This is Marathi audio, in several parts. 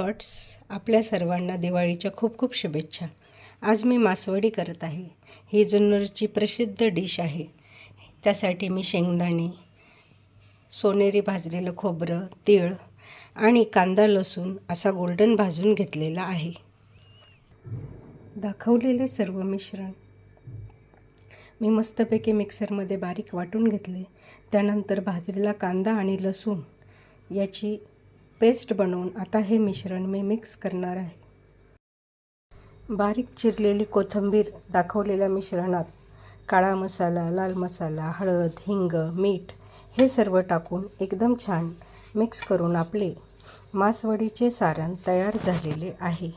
थॉट्स. आपल्या सर्वांना दिवाळीच्या खूप खूप शुभेच्छा. आज मी मासवडी करत आहे. ही जुन्नरची प्रसिद्ध डिश आहे. त्यासाठी मी शेंगदाणे, सोनेरी भाजलेलं खोबरं, तीळ आणि कांदा लसूण असा गोल्डन भाजून घेतलेला आहे. दाखवलेले सर्व मिश्रण मी मस्तपैकी मिक्सरमध्ये बारीक वाटून घेतले. त्यानंतर भाजलेला कांदा आणि लसूण याची पेस्ट बनवून आता हे मिश्रण मी मिक्स करणार आहे. बारीक चिरलेली कोथिंबीर दाखवलेल्या मिश्रणात काळा मसाला, लाल मसाला, हळद, हिंग, मीठ हे सर्व टाकून एकदम छान मिक्स करून आपले मासवडीचे सारण तयार झालेले आहे.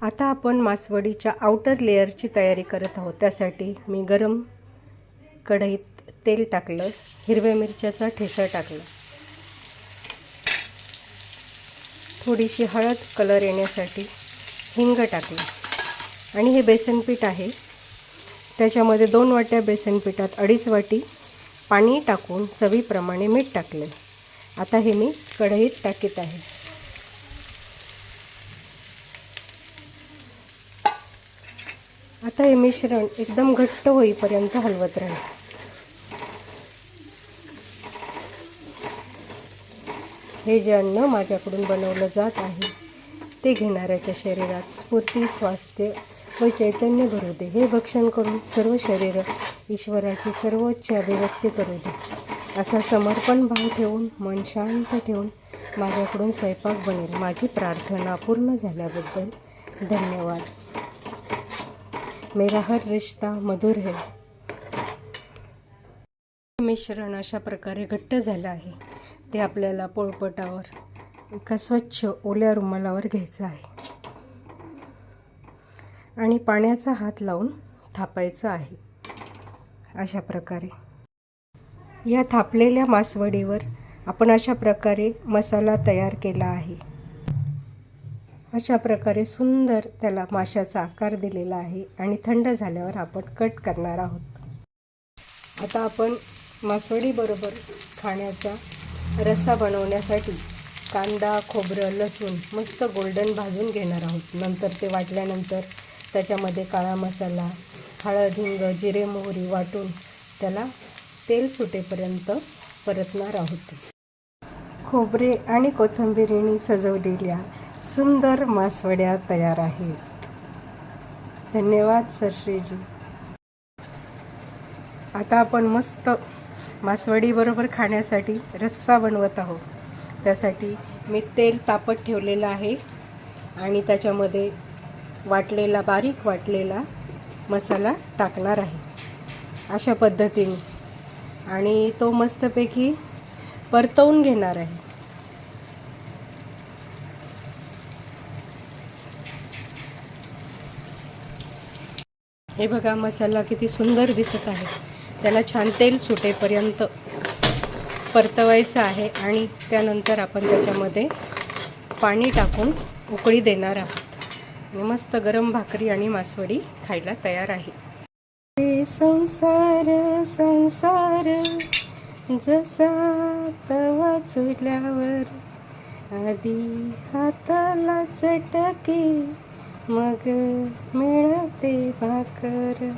आता आपण मासवडीच्या आउटर लेअरची तयारी करत आहोत. त्यासाठी मी गरम कढईत तेल टाकलं, हिरव्या मिरच्याचा ठेचा टाकला, थोडीशी हळद कलर येण्यासाठी हिंग टाकलं आणि हे बेसन पीठ आहे. त्याच्यामध्ये 2 वाट्या बेसन पिठात 2.5 वाटी पाणी टाकून चवीप्रमाणे मीठ टाकले. आता हे मी कढईत टाकीत आहे. आता हे मिश्रण एकदम घट्ट होईपर्यंत हलवत राहायचं. हे जे अन्न माझ्याकडून बनवलं जात आहे ते घेणाऱ्याच्या शरीरात स्फूर्ती, स्वास्थ्य व चैतन्य भरू दे. हे भक्षण करून सर्व शरीर ईश्वराची सर्वोच्च अभिव्यक्ती करू दे. असा समर्पण भाव ठेवून, मन शांत ठेवून माझ्याकडून स्वयंपाक बनेल. माझी प्रार्थना पूर्ण झाल्याबद्दल धन्यवाद. मेरा हर रिश्ता मधुर है. मिश्रण अशा प्रकारे घट्ट झालं आहे. ते आपल्याला पोळपाटावर एका स्वच्छ ओल्या रुमालावर घ्यायचं आहे आणि पाण्याचा हात लावून थापायचं आहे. अशा प्रकारे या थापलेल्या मासवडीवर आपण अशा प्रकारे मसाला तयार केला आहे. अशा प्रकारे सुंदर त्याला माशाचा आकार दिलेला आहे आणि थंड झाल्यावर आपण कट करणार आहोत. आता आपण मासवडीबरोबर खाण्याचा रस्सा बनवण्यासाठी कांदा, खोबरं, लसूण मस्त गोल्डन भाजून घेणार आहोत. नंतर ते वाटल्यानंतर त्याच्यामध्ये काळा मसाला, हळद, हिंग, जिरे, मोहरी वाटून त्याला तेल सुटेपर्यंत परतणार आहोत. खोबरे आणि कोथिंबीरीने सजवलेल्या सुंदर मासवड्या तयार आहेत. धन्यवाद सरश्रीजी. आता आपण मस्त मासवडीबरोबर खाण्यासाठी रस्सा बनवत आहोत. त्यासाठी मी तेल तापत ठेवलेलं आहे आणि त्याच्यामध्ये बारीक वाटलेला मसाला टाकणार आहे अशा पद्धतीने आणि तो मस्तपैकी परतवून घेणार आहे. हे बघा, मसाला किती सुंदर दिसत आहे. त्याला छान तेल सुटेपर्यंत परतवायचं आहे आणि त्यानंतर आपण त्याच्यामध्ये पाणी टाकून उकळी देणार आहोत आणि मस्त गरम भाकरी आणि मासवडी खायला तयार आहे. संसार संसार जसा तवा चुल्यावर आधी हाताला चटके मग मिळते भाकर.